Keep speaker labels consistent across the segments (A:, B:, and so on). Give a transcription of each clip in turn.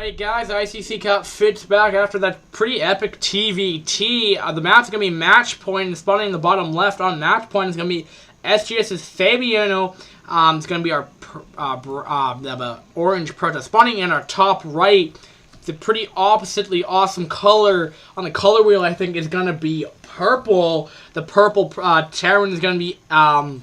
A: Alright guys, ICC Cup fits back after that pretty epic TVT. The map's going to be match point, and spawning in the bottom left on match point is going to be sGs.Fabiano. It's going to be our orange protest. Spawning in our top right, the pretty oppositely awesome color on the color wheel, I think, is going to be purple. The purple Terran is going to be GuyGun,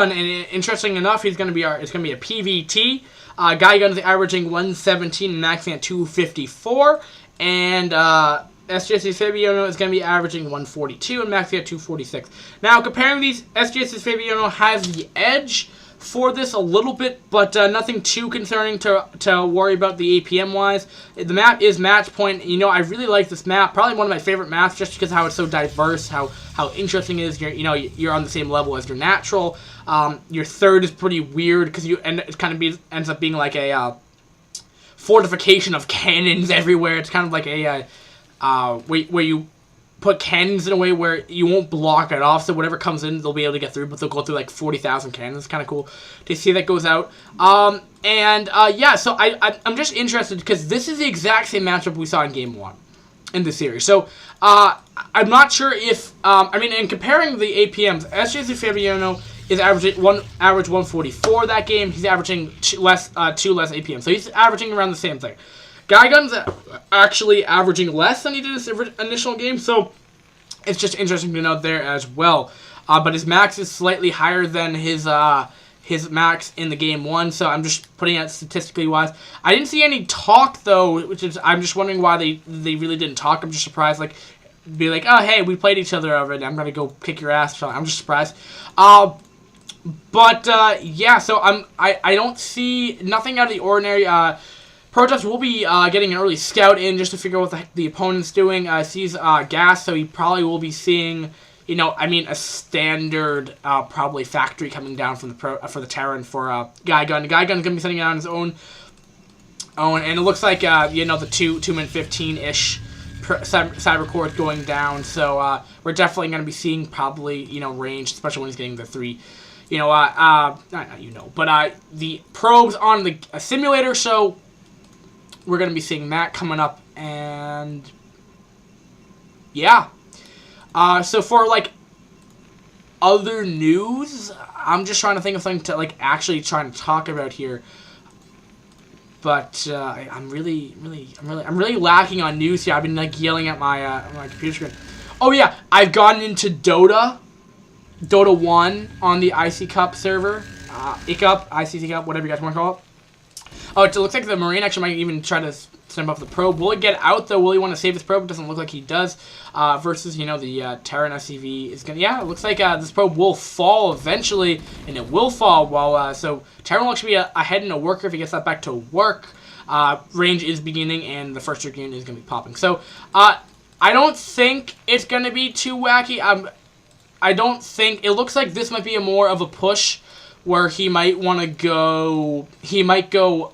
A: and interesting enough, it's going to be a PVT. GuyGun is averaging 117 and maxing at 254, and sGs.Fabiano is going to be averaging 142 and maxing at 246. Now, comparing these, sGs.Fabiano has the edge for this a little bit, but nothing too concerning to worry about the APM wise. The map is match point. You know, I really like this map. Probably one of my favorite maps, just because how it's so diverse, how interesting it is. You're on the same level as your natural. Your third is pretty weird because ends up being like a fortification of cannons everywhere. It's kind of like a where you put cannons in a way where you won't block it off, so whatever comes in, they'll be able to get through, but they'll go through like 40,000 cannons. It's kind of cool to see that goes out. Yeah, so I'm just interested because this is the exact same matchup we saw in Game 1 in the series. So, I'm not sure if, in comparing the APMs, sGs.Fabiano is average 144 that game. He's averaging two less APM, so he's averaging around the same thing. GuyGun's actually averaging less than he did his initial game, so it's just interesting to note there as well. But his max is slightly higher than his max in the Game 1, so I'm just putting it statistically wise. I didn't see any talk, though, which is, I'm just wondering why they really didn't talk. I'm just surprised, be like, oh, hey, we played each other already, I'm going to go kick your ass. I'm just surprised. Yeah, so I don't see nothing out of the ordinary. Protest will be getting an early scout in just to figure out what the opponent's doing. Sees gas, so he probably will be seeing, a standard probably factory coming down from for the Terran for GuyGun. GuyGun's gonna be sending it on his own, and it looks like the 2-minute 15-ish cyber core going down. So we're definitely gonna be seeing probably range, especially when he's getting the 3. But the probes on the simulator, so we're going to be seeing that coming up, and yeah. So for, other news, I'm just trying to think of something to, actually trying to talk about here. But, I'm really lacking on news here. I've been, yelling at my computer screen. Oh, yeah, I've gotten into Dota 1 on the IC Cup server. ICC Cup, whatever you guys want to call it. Oh, it looks like the Marine actually might even try to send off the probe. Will he get out, though? Will he want to save his probe? It doesn't look like he does. Versus, the Terran SCV is going to... Yeah, it looks like this probe will fall eventually, and it will fall while... So, Terran will actually be ahead in a worker if he gets that back to work. Range is beginning, and the first Dragoon is going to be popping. So, I don't think it's going to be too wacky. I don't think... It looks like this might be more of a push where he might want to go... He might go...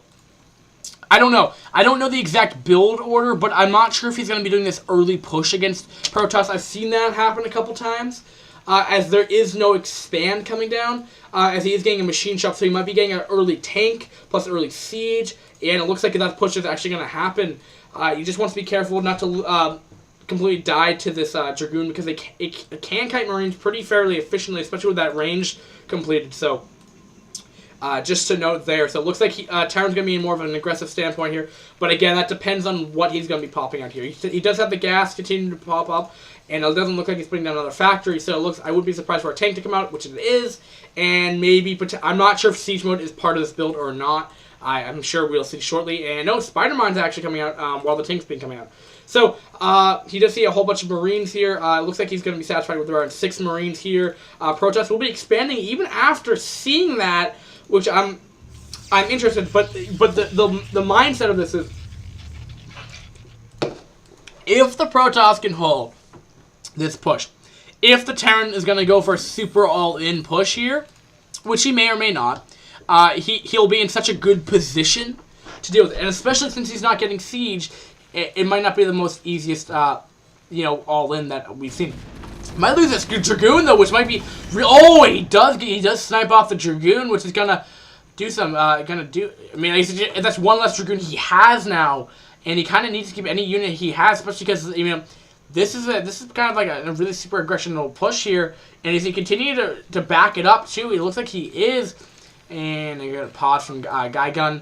A: I don't know. I don't know the exact build order, but I'm not sure if he's going to be doing this early push against Protoss. I've seen that happen a couple times, as there is no expand coming down, as he is getting a machine shop, so he might be getting an early tank, plus early siege, and it looks like that push is actually going to happen. He just wants to be careful not to completely die to this Dragoon, because it can kite Marines pretty fairly efficiently, especially with that range completed, so... just to note there. So it looks like Terran's going to be in more of an aggressive standpoint here. But again, that depends on what he's going to be popping out here. He does have the gas continuing to pop up. And it doesn't look like he's putting down another factory. So I would be surprised for a tank to come out, which it is. And maybe... I'm not sure if Siege Mode is part of this build or not. I'm sure we'll see shortly. And no, Spider-Mine's actually coming out while the tank's been coming out. So, he does see a whole bunch of Marines here. It looks like he's going to be satisfied with around 6 Marines here. Protest will be expanding even after seeing that, which I'm interested, but the mindset of this is, if the Protoss can hold this push, if the Terran is going to go for a super all-in push here, which he may or may not, he'll be in such a good position to deal with it, and especially since he's not getting siege, it might not be the most easiest, all-in that we've seen. Might lose this Dragoon, though, which might be... Oh, he does snipe off the Dragoon, which is going to do some, I mean, that's one less Dragoon he has now, and he kind of needs to keep any unit he has, especially because, you know, this is kind of like a really super aggressional push here, and as he continue to back it up too, it looks like he is. And I got a pause from GuyGun.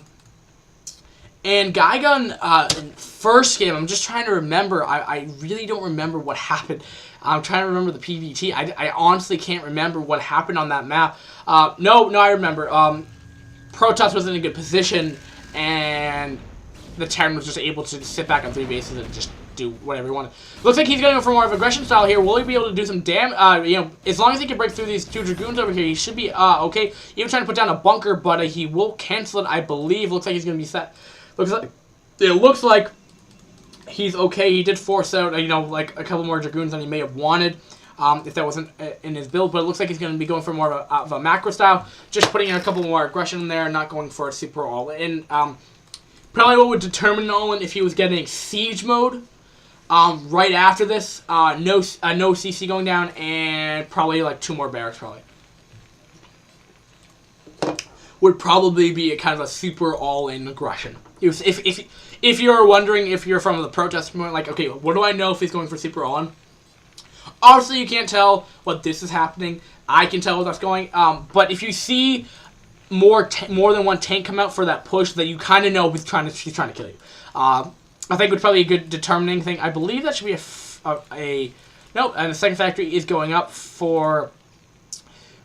A: And GuyGun, first game, I'm just trying to remember. I really don't remember what happened. I'm trying to remember the PVT. I honestly can't remember what happened on that map. No, I remember. Protoss was in a good position, and the Terran was just able to sit back on 3 bases and just do whatever he wanted. Looks like he's going to go for more of aggression style here. Will he be able to do some damage? You know, as long as he can break through these 2 Dragoons over here, he should be okay. Even trying to put down a bunker, but he will cancel it, I believe. Looks like he's going to be set. It looks like he's okay. He did force out, you know, like a couple more Dragoons than he may have wanted. If that wasn't in his build, but it looks like he's going to be going for more of a macro style, just putting in a couple more aggression in there, not going for a super all-in. Probably what would determine all-in if he was getting siege mode. Right after this, no CC going down, and probably like 2 more barracks. Probably would probably be a kind of a super all-in aggression. If you're wondering if you're from the protest point, like, okay, what do I know if he's going for super all-in? Obviously, you can't tell what this is happening. I can tell what that's going. But if you see more than one tank come out for that push, that you kind of know he's trying to kill you. I think would probably be a good determining thing. I believe that should be nope. And the second factory is going up for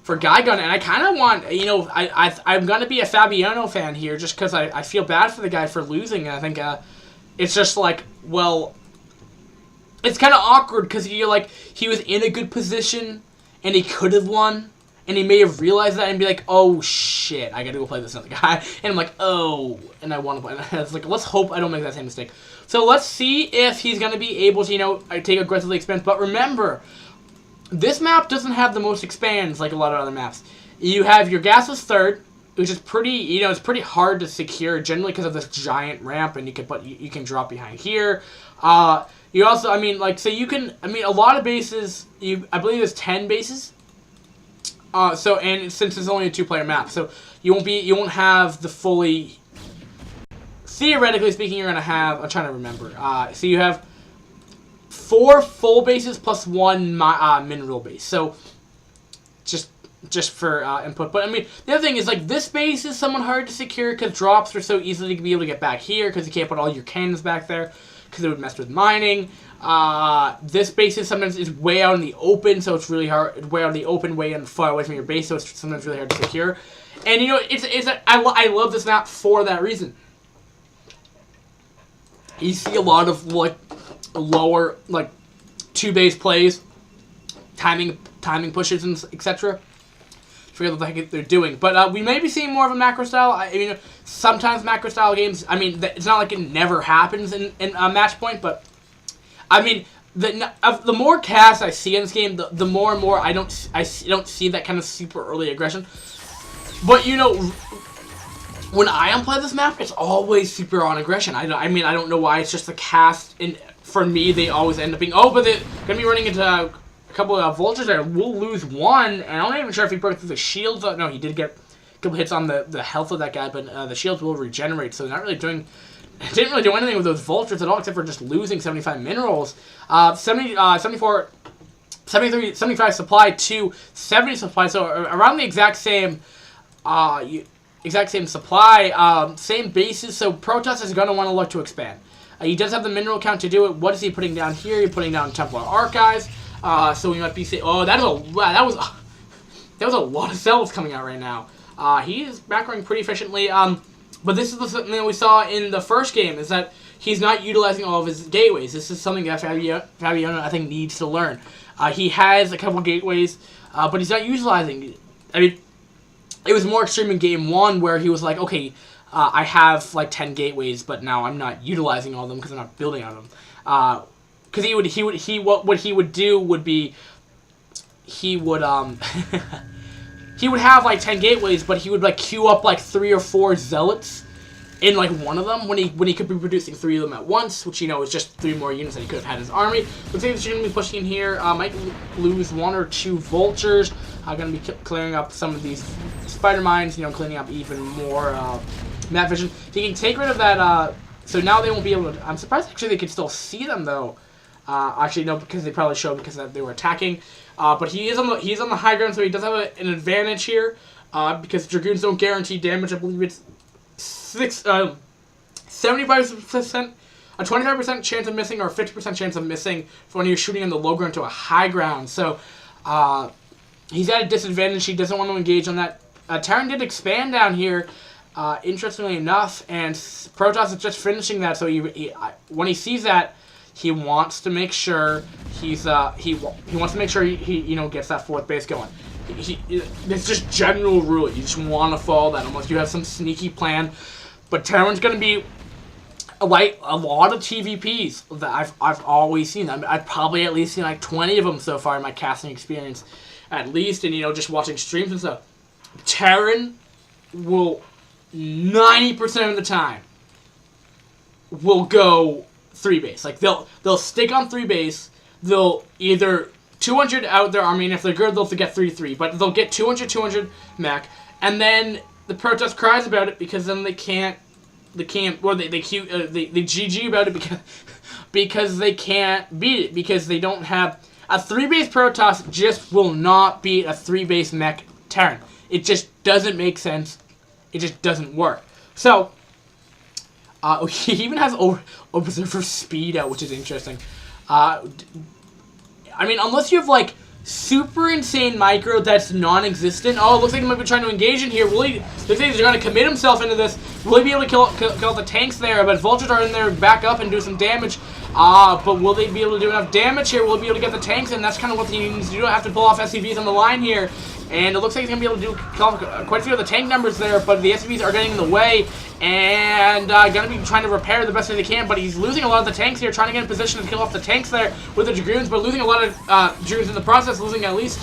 A: GuyGun, and I kind of want, you know, I'm gonna be a Fabiano fan here just because I feel bad for the guy for losing, and I think it's just like, well, it's kind of awkward because you're like, he was in a good position and he could have won, and he may have realized that and be like, oh shit, I gotta go play this other guy, and I'm like, oh, and I want to play. It's like, let's hope I don't make that same mistake. So let's see if he's gonna be able to, you know, take aggressively expand. But remember, this map doesn't have the most expands like a lot of other maps. You have your gasless third, which is pretty, you know, it's pretty hard to secure generally because of this giant ramp, and you can drop behind here. You also, I mean, like, so you can, I mean, a lot of bases, I believe there's 10 bases. So, and since it's only a 2-player map, so you won't have the fully, theoretically speaking, you're going to have, I'm trying to remember, so you have 4 full bases plus 1 mineral base, so just for input. But I mean, the other thing is, like, this base is somewhat hard to secure because drops are so easily to be able to get back here because you can't put all your cannons back there because it would mess with mining. This base sometimes is way out in the open, so it's really hard, way out in the open, way far away from your base, so it's sometimes really hard to secure. And, you know, I love this map for that reason. You see a lot of, like, lower, like, 2-base plays, timing pushes, and etc. Forget what the heck they're doing. But we may be seeing more of a macro style. I mean, sometimes macro style games, I mean, it's not like it never happens in a match point, but I mean, the more casts I see in this game, the more and more I don't see that kind of super early aggression. But, you know, when I play this map, it's always super on aggression. I mean, I don't know why. It's just the cast, and for me, they always end up being, oh, but they're going to be running into a couple of vultures there. We'll lose one, and I'm not even sure if he broke through the shields. No, he did get a couple hits on the health of that guy, but the shields will regenerate, so they're not really doing... Didn't really do anything with those vultures at all, except for just losing 75 minerals. 74, 73, 75 supply to 70 supply, so around the exact same supply, same bases. So Protoss is going to want to look to expand. He does have the mineral count to do it. What is he putting down here? He's putting down Templar Archives. So we might be saying, oh, that was a lot of cells coming out right now. He is macroing pretty efficiently. But this is something that we saw in the first game, is that he's not utilizing all of his gateways. This is something that Fabiano, I think, needs to learn. He has a couple gateways, but he's not utilizing. I mean, it was more extreme in game 1 where he was like, okay, I have like 10 gateways, but now I'm not utilizing all of them because I'm not building on them. Because what he would do would be, he would he would have like 10 gateways, but he would like queue up like 3 or 4 zealots in like one of them when he could be producing 3 of them at once, which, you know, is just 3 more units that he could have had in his army. Looks like he's going to be pushing in here. Might lose 1 or 2 vultures. Going to be clearing up some of these spider mines, cleaning up even more map vision. So you can take rid of that, so now they won't be able to, I'm surprised actually they can still see them though. Actually no, because they probably showed because they were attacking. But he's on the high ground, so he does have an advantage here, because Dragoons don't guarantee damage. I believe it's 75%, a 25% chance of missing or a 50% chance of missing for when you're shooting on the low ground to a high ground. So, he's at a disadvantage. He doesn't want to engage on that. Terran did expand down here, interestingly enough, and Protoss is just finishing that. So when he sees that, he wants to make sure he wants to make sure he gets that fourth base going. It's just general rule. You just want to follow that unless you have some sneaky plan. But Terran's going to be like a lot of TVPs that I've always seen. I've probably at least seen like 20 of them so far in my casting experience, at least, and just watching streams and stuff. Terran will 90% of the time will go 3 base. Like they'll stick on 3 base. They'll either 200 out their army, and if they're good, they'll get 3-3. But they'll get 200 mech, and then the Protoss cries about it because then they can't. Well, they GG about it because they can't beat it, because they don't have a 3-base Protoss. Just will not beat a 3-base mech Terran. It just doesn't make sense. It just doesn't work. So he even has observer speed out, which is interesting. I mean, unless you have like super insane micro that's non-existent. Oh, it looks like he might be trying to engage in here. Looks like he's going to commit himself into this. Will he be able to kill the tanks there? But vultures are in there, back up and do some damage. But will they be able to do enough damage here? Will he be able to get the tanks in? That's kind of what he needs to do. Have to pull off SCVs on the line here. And it looks like he's going to be able to do quite a few of the tank numbers there, but the SCVs are getting in the way, and going to be trying to repair the best way they can, but he's losing a lot of the tanks here, trying to get in position to kill off the tanks there with the Dragoons, but losing a lot of Dragoons in the process, losing at least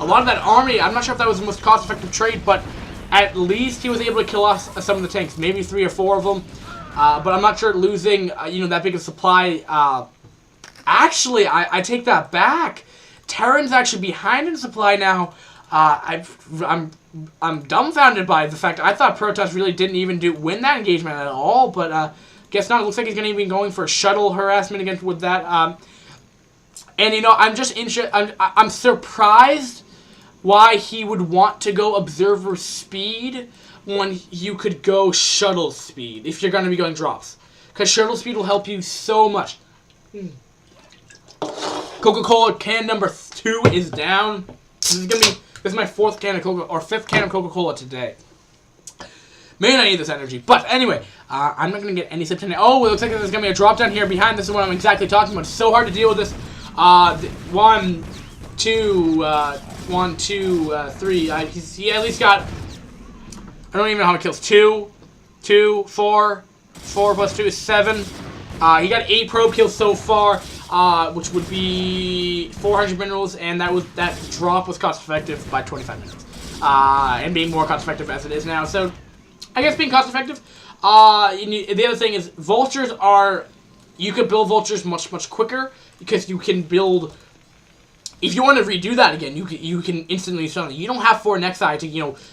A: a lot of that army. I'm not sure if that was the most cost-effective trade, but at least he was able to kill off some of the tanks, maybe 3 or 4 of them, but I'm not sure losing, that big of supply. Actually, I take that back. Terran's actually behind in supply now. I'm dumbfounded by the fact I thought Protoss really didn't even win that engagement at all, but guess not. It looks like he's going to be going for a shuttle harassment against with that. And I'm just I'm surprised why he would want to go observer speed when you could go shuttle speed if you're going to be going drops, because shuttle speed will help you so much. Coca-Cola can number 2 is down. This is my 4th can of Coca, or 5th can of Coca-Cola today. Man, I need this energy. But anyway, I'm not going to get any sips today. Oh, it looks like there's going to be a drop down here behind. This is what I'm exactly talking about. It's so hard to deal with this. 1, 2, 3. He at least got, I don't even know how it kills. 2, 4 plus 2 is 7. He got 8 probe kills so far. Which would be 400 minerals, and that drop was cost effective by 25 minutes, and being more cost effective as it is now. So, I guess being cost effective. The other thing is vultures you could build vultures much quicker, because you can build. If you want to redo that again, you can instantly start. You don't have 4 Nexi to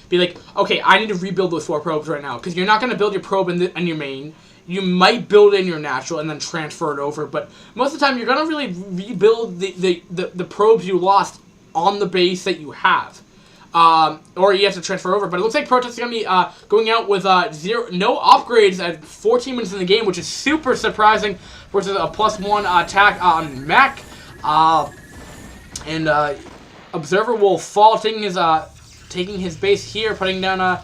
A: be like, okay, I need to rebuild those 4 probes right now, because you're not going to build your probe in your main. You might build in your natural and then transfer it over, but most of the time you're gonna really rebuild the probes you lost on the base that you have, or you have to transfer over. But it looks like Protoss is gonna be going out with no upgrades at 14 minutes in the game, which is super surprising versus a +1 attack on mech. And Observer will fall, taking his base here, putting down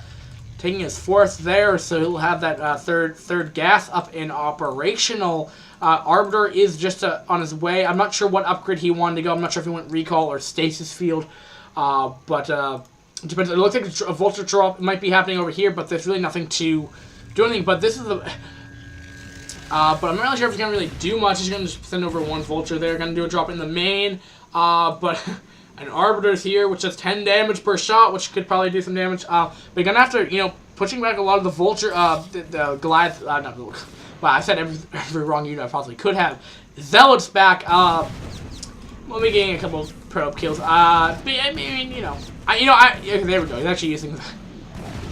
A: taking his 4th there, so he'll have that third gas up and operational. Arbiter is just on his way. I'm not sure what upgrade he wanted to go. I'm not sure if he went recall or stasis field, but it depends. It looks like a vulture drop might be happening over here, but there's really nothing to do anything. But this is the. But I'm not really sure if he's gonna really do much. He's gonna just send over 1 vulture there. Gonna do a drop in the main, but. An Arbiter's here, which does 10 damage per shot, which could probably do some damage. But you're gonna have to, pushing back a lot of the vulture, the Goliath. Wow, I said every wrong unit I possibly could have. Zealots back. We'll be getting a couple probe kills. I mean, okay, there we go. He's actually using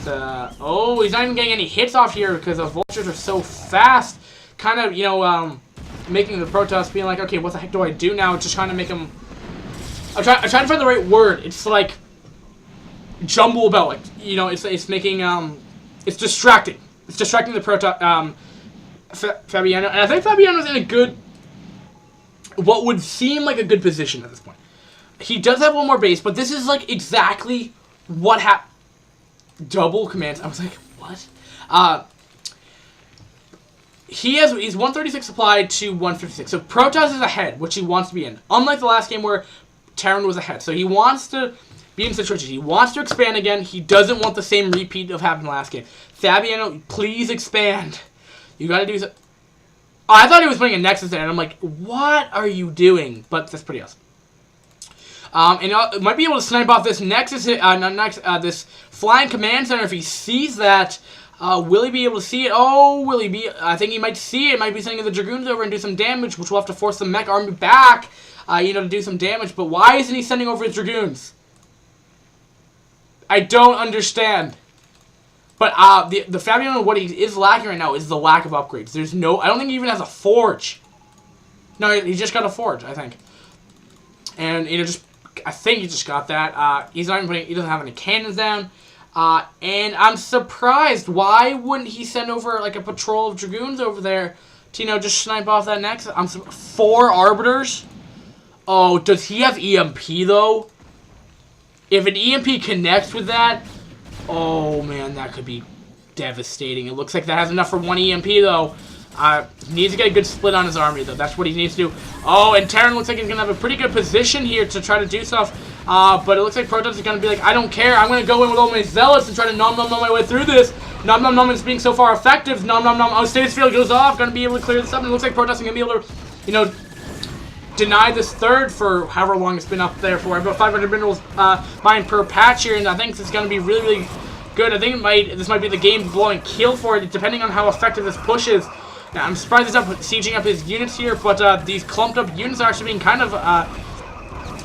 A: the. Oh, he's not even getting any hits off here because the vultures are so fast. Kind of, making the Protoss being like, okay, what the heck do I do now? Just trying to make him. I'm trying to find the right word. It's like jumble about, like, it's making it's distracting. It's distracting the Protoss Fabiano, and I think Fabiano's in a good, what would seem like a good position at this point. He does have one more base, but this is like exactly what happened. Double commands. I was like, what? He's 136 supplied to 156. So Protoss is ahead, which he wants to be in. Unlike the last game where Terran was ahead. So he wants to be in situations. He wants to expand again. He doesn't want the same repeat of happening last game. Fabiano, please expand. You gotta do so. Oh, I thought he was putting a Nexus in, and I'm like, what are you doing? But that's pretty awesome. And might be able to snipe off this Nexus, this flying command center if he sees that. Will he be able to see it? Oh, will he be? I think he might see it. Might be sending the Dragoons over and do some damage, which will have to force the mech army back, to do some damage. But why isn't he sending over his Dragoons? I don't understand. But the Fabiano, what he is lacking right now is the lack of upgrades. There's no, I don't think he even has a forge. No, he just got a forge, I think. And I think he just got that. He's not even he doesn't have any cannons down. And I'm surprised. Why wouldn't he send over like a patrol of Dragoons over there to, just snipe off that next? 4 Arbiters? Oh, does he have EMP though? If an EMP connects with that, oh man, that could be devastating. It looks like that has enough for 1 EMP though. He needs to get a good split on his army though. That's what he needs to do. Oh, and Terran looks like he's going to have a pretty good position here to try to do stuff. But it looks like Protoss is going to be like, I don't care. I'm going to go in with all my zealots and try to nom my way through this. Nom is being so far effective. Nom. Oh, status field goes off. Going to be able to clear this up. And it looks like Protoss is going to be able to, deny this third for however long it's been up there for. About 500 minerals mined per patch here. And I think it's going to be really, really good. I think this might be the game-blowing kill for it, depending on how effective this push is. Now, I'm surprised he's not sieging up his units here, but these clumped-up units are actually being kind of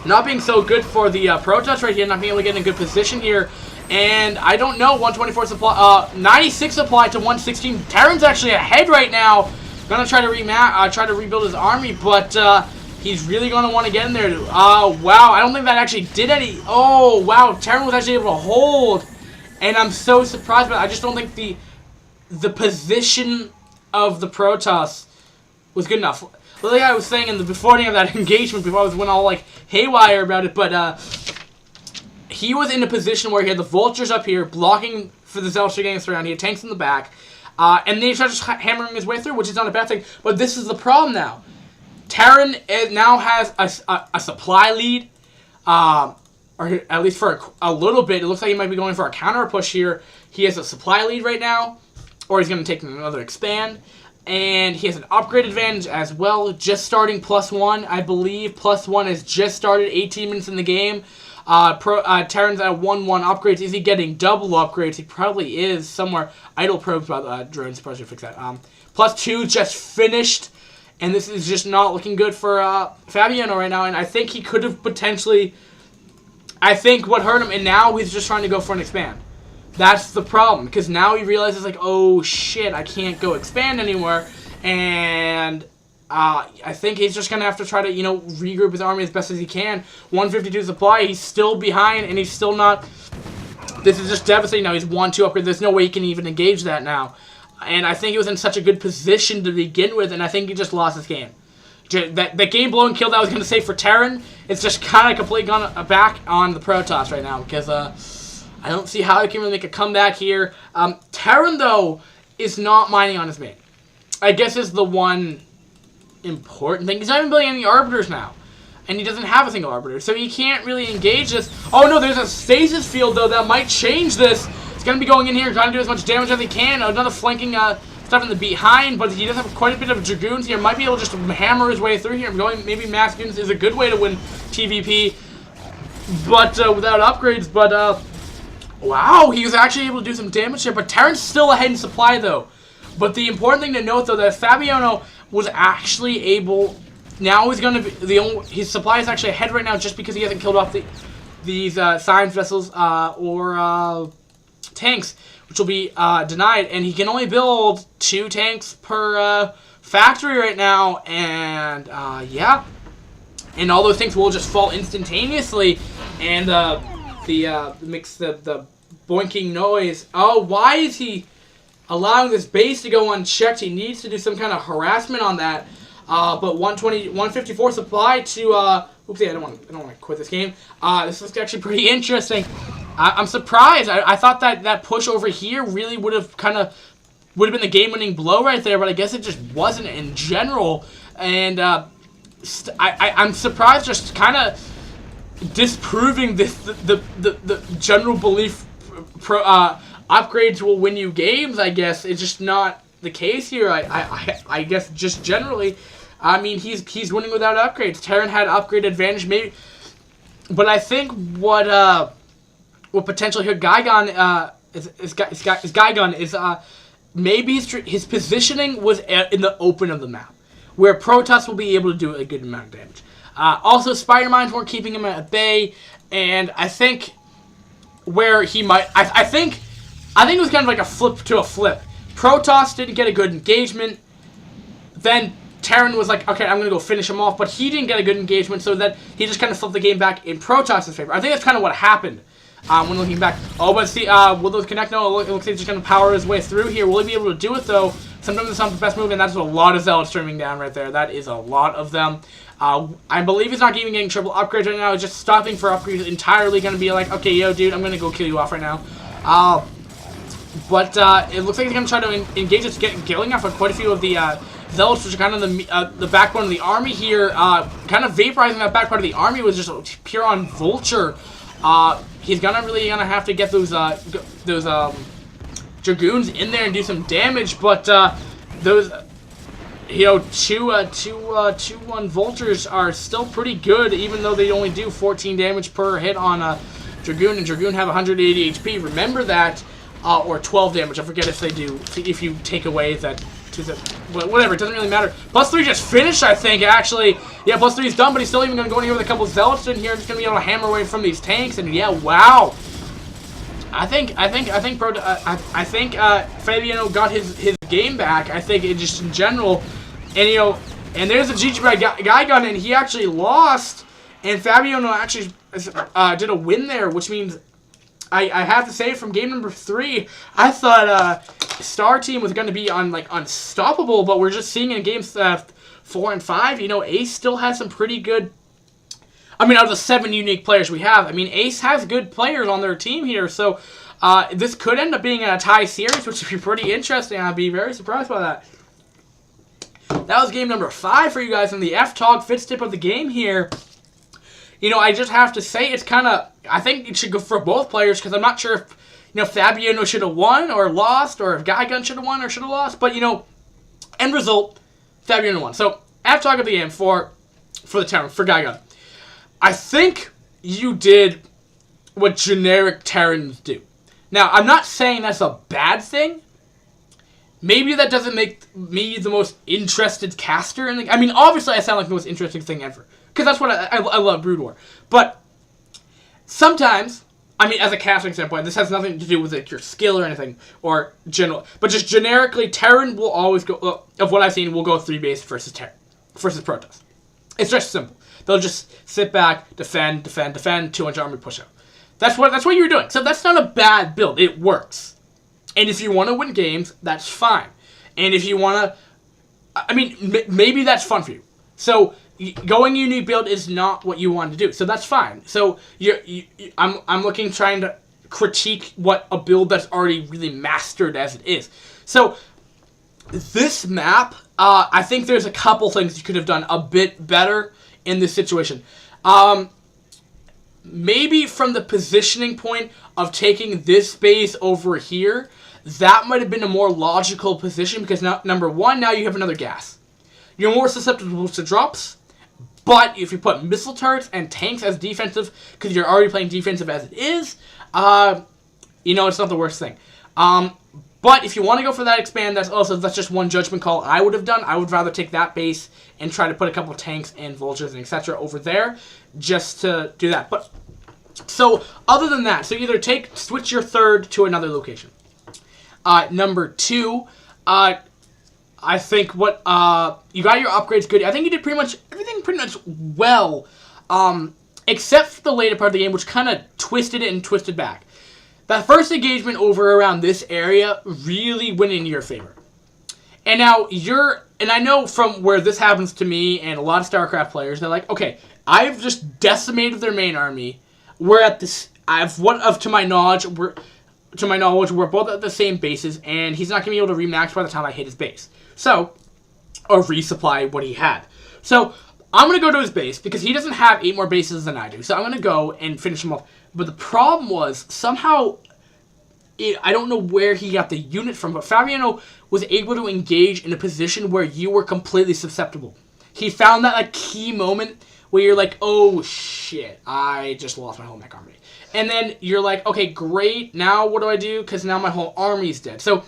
A: not being so good for the Protoss right here, not being able to get in a good position here. And I don't know, 124 supply, 96 supply to 116. Terran's actually ahead right now. Gonna try to rebuild his army, but he's really gonna want to get in there. Wow, I don't think that actually did any. Oh wow, Terran was actually able to hold, and I'm so surprised. But I just don't think the position of the Protoss was good enough. Like I was saying in the beginning of that engagement, before I went all like haywire about it, but he was in a position where he had the vultures up here blocking for the Zealots getting us around. He had tanks in the back, and then he started just hammering his way through, which is not a bad thing. But this is the problem now. Terran now has a supply lead, or at least for a little bit. It looks like he might be going for a counter push here. He has a supply lead right now, or he's going to take another expand. And he has an upgrade advantage as well, just starting +1, I believe. +1 has just started, 18 minutes in the game. Terran's at 1-1 upgrades. Is he getting double upgrades? He probably is somewhere. Idle probes by the drones, supposed to fix that. +2 just finished, and this is just not looking good for Fabiano right now. And I think he could have potentially, I think what hurt him, and now he's just trying to go for an expand. That's the problem, because now he realizes, like, oh shit, I can't go expand anymore, and I think he's just going to have to try to, regroup his army as best as he can. 152 supply, he's still behind, and he's still not, this is just devastating now. He's 1-2 upgrade, there's no way he can even engage that now, and I think he was in such a good position to begin with, and I think he just lost this game. That game-blowing kill that I was going to say for Terran, it's just kind of completely gone back on the Protoss right now, because, I don't see how he can really make a comeback here. Terran, though, is not mining on his main. I guess is the one important thing. He's not even building any Arbiters now. And he doesn't have a single Arbiter. So he can't really engage this. Oh, no, there's a stasis field, though, that might change this. He's going to be going in here, trying to do as much damage as he can. Another flanking stuff in the behind, but he does have quite a bit of Dragoons here. Might be able just to hammer his way through here. Maybe mass units is a good way to win TVP. But without upgrades, but... wow, he was actually able to do some damage here, but Terran's still ahead in supply, though. But the important thing to note, though, that Fabiano was actually able now he's going to be his supply is actually ahead right now just because he hasn't killed off these science vessels or tanks, which will be denied, and he can only build 2 tanks per factory right now, and yeah, and all those tanks will just fall instantaneously, and makes the boinking noise. Oh, why is he allowing this base to go unchecked? He needs to do some kind of harassment on that. But 154 supply to oopsie, I don't want to quit this game. This looks actually pretty interesting. I'm surprised. I thought that push over here really would have been the game-winning blow right there, but I guess it just wasn't in general. And I'm surprised, just kind of disproving the general belief upgrades will win you games. I guess it's just not the case here. I guess just generally, I mean, he's winning without upgrades. Terran had upgrade advantage, maybe, but I think what potential here GuyGun is GuyGun is maybe his positioning was in the open of the map, where Protoss will be able to do a good amount of damage. Also, Spider Mines weren't keeping him at bay, and I think where he might, I think it was kind of like a flip to a flip. Protoss didn't get a good engagement, then Terran was like, okay, I'm going to go finish him off, but he didn't get a good engagement, so that he just kind of flipped the game back in Protoss's favor. I think that's kind of what happened when looking back. Oh, but see, will those connect? No, it looks like he's just going to power his way through here. Will he be able to do it, though? Sometimes it's not the best move, and that's a lot of Zealots streaming down right there. That is a lot of them. I believe he's not even getting triple upgrades right now. He's just stopping for upgrades entirely. Going to be like, okay, yo, dude, I'm going to go kill you off right now. But it looks like he's going to try to engage us, killing off quite a few of the Zealots, which are kind of the backbone of the army here. Kind of vaporizing that back part of the army was just pure on Vulture. He's really gonna have to get those Dragoons in there and do some damage, but those, you know, 2-1 Vultures are still pretty good, even though they only do 14 damage per hit on Dragoon, and Dragoon have 180 HP. Remember that, or 12 damage. I forget if they do, if you take away that. Whatever, it doesn't really matter. +3 just finished, I think, actually. Yeah, +3 is done, but he's still even going to go in here with a couple of Zealots in here. Just going to be able to hammer away from these tanks, and yeah, wow. I think Fabiano got his game back. I think it just in general, and you know, and there's a GG by GuyGun, and he actually lost, and Fabiano actually did a win there, which means I have to say, from game number 3, I thought StaR team was going to be unstoppable, but we're just seeing in games 4 and 5, you know, Ace still has some pretty good. I mean, out of the 7 unique players we have, I mean, Ace has good players on their team here, so this could end up being a tie series, which would be pretty interesting. I'd be very surprised by that. That was game number 5 for you guys in the F-Talk fifth tip of the game here. You know, I just have to say, it's kind of, I think it should go for both players, because I'm not sure if, you know, Fabiano should have won or lost, or if GuyGun should have won or should have lost, but, you know, end result, Fabiano won. So, F-Talk of the game for the Terran, for GuyGun. I think you did what generic Terrans do. Now, I'm not saying that's a bad thing. Maybe that doesn't make me the most interested caster in the, I mean, obviously I sound like the most interesting thing ever, because that's what I love Brood War. But sometimes, I mean, as a casting standpoint, this has nothing to do with like your skill or anything, or general, but just generically, Terran will always go, of what I've seen, will go 3 base versus Protoss. It's just simple. They'll just sit back, defend, 200 army push out. That's what you're doing. So that's not a bad build. It works. And if you want to win games, that's fine. And if you want to, I mean, maybe that's fun for you. So going unique build is not what you want to do. So that's fine. So I'm trying to critique what a build that's already really mastered as it is. So this map, I think there's a couple things you could have done a bit better in this situation. Maybe from the positioning point of taking this base over here, that might have been a more logical position, because now, number one, now you have another gas. You're more susceptible to drops, but if you put missile turrets and tanks as defensive, because you're already playing defensive as it is, you know, it's not the worst thing. But if you want to go for that expand, that's just one judgment call I would have done. I would rather take that base and try to put a couple tanks and vultures and etc. over there just to do that. But so other than that, so either switch your third to another location. Number 2, I think what you got your upgrades good. I think you did everything pretty much well, except for the later part of the game, which kind of twisted it and twisted back. That first engagement over around this area really went in your favor. And now and I know from where this happens to me and a lot of StarCraft players, they're like, okay, I've just decimated their main army. We're at this, to my knowledge, we're both at the same bases, and he's not going to be able to remax by the time I hit his base. So, or resupply what he had. So, I'm going to go to his base, because he doesn't have 8 more bases than I do. So, I'm going to go and finish him off. But the problem was, somehow, I don't know where he got the unit from, but Fabiano was able to engage in a position where you were completely susceptible. He found that key moment where you're like, oh shit, I just lost my whole mech army. And then you're like, okay, great, now what do I do? Because now my whole army's dead. So,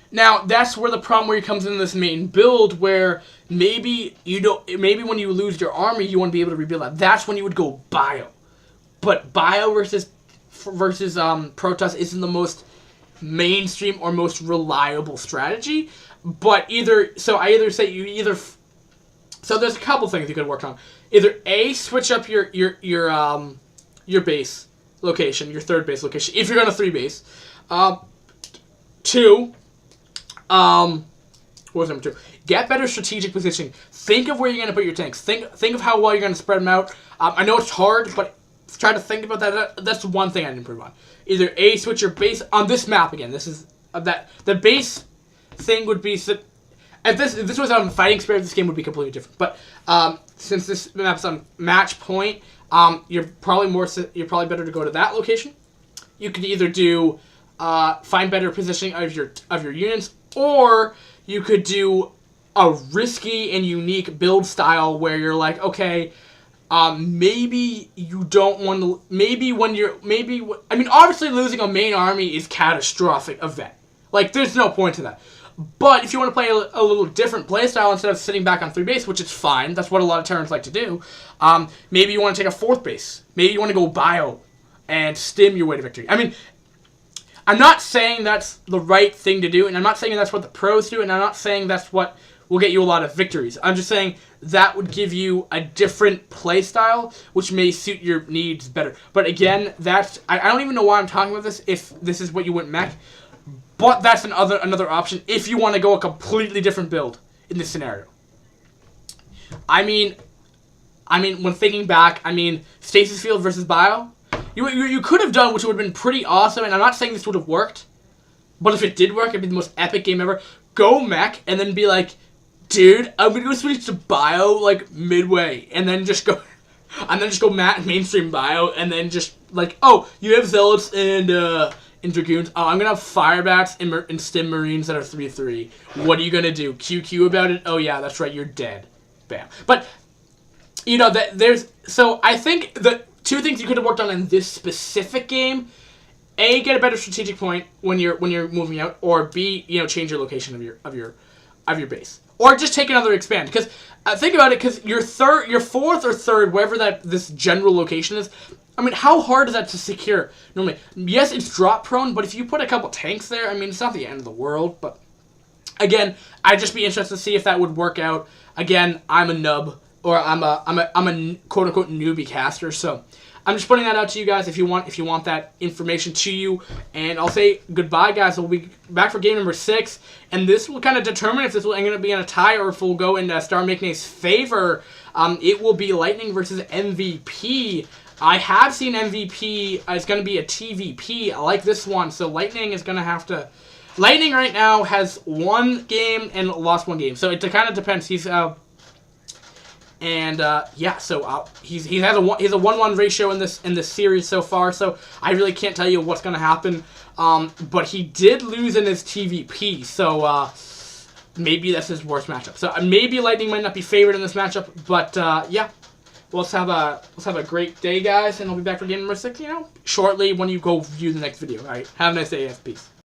A: now that's where the problem where he comes in this main build where maybe when you lose your army, you want to be able to rebuild that. That's when you would go bio. But bio versus Protoss isn't the most mainstream or most reliable strategy. But so there's a couple things you could work on. Either A, switch up your base location, your third base location, if you're on a 3 base. 2, what was number 2? Get better strategic positioning. Think of where you're going to put your tanks. Think of how well you're going to spread them out. I know it's hard, but try to think about that. That's one thing I'd improve on. Either A, switch your base on this map again. This is the base thing would be. If this was on Fighting Spirit, this game would be completely different. But since this map's on Match Point, you're probably better to go to that location. You could either do find better positioning of your units, or you could do a risky and unique build style where you're like, okay, maybe you don't want to. Obviously losing a main army is catastrophic event. There's no point to that. But if you want to play a little different playstyle instead of sitting back on 3 base, which is fine, that's what a lot of Terrans like to do, maybe you want to take a 4th base. Maybe you want to go bio and stim your way to victory. I'm not saying that's the right thing to do, and I'm not saying that's what the pros do, and I'm not saying that's what will get you a lot of victories. I'm just saying that would give you a different playstyle, which may suit your needs better. But again, I don't even know why I'm talking about this, if this is what you went mech. But that's another option if you want to go a completely different build in this scenario. When thinking back, Stasis Field versus Bio, you could have done, which would have been pretty awesome, and I'm not saying this would have worked, but if it did work, it'd be the most epic game ever. Go mech, and then be like, dude, I'm gonna go switch to Bio, midway, and then just go mainstream Bio, and then just, oh, you have Zealots and Dragoons. Oh, I'm gonna have Firebats and Stim Marines that are 3/3. What are you gonna do? QQ about it? Oh yeah, that's right, you're dead. Bam. But so I think the 2 things you could have worked on in this specific game: A, get a better strategic point when you're moving out, or B, change your location of your base, or just take another expand. Because think about it, because your 4th or 3rd, wherever this general location is. How hard is that to secure normally? Yes, it's drop prone, but if you put a couple tanks there, it's not the end of the world. But again, I'd just be interested to see if that would work out. Again, I'm a nub, or I'm a quote unquote newbie caster, so I'm just putting that out to you guys if you want that information to you. And I'll say goodbye, guys. We'll be back for game number 6, and this will kind of determine if this will end up being a tie or if we'll go in StaR Maknaes' favor. It will be Lightning versus MVP. I have seen MVP. It's going to be a TVP. I like this one. So Lightning is going to have to. Lightning right now has 1 game and lost 1 game. So it kind of depends. He's So he has a 1-1 ratio in this series so far. So I really can't tell you what's going to happen. But he did lose in his TVP. So maybe that's his worst matchup. So maybe Lightning might not be favored in this matchup. But yeah. Well, let's have a great day, guys, and I'll be back for game number 6, shortly when you go view the next video. All right, have a nice day, guys. Peace.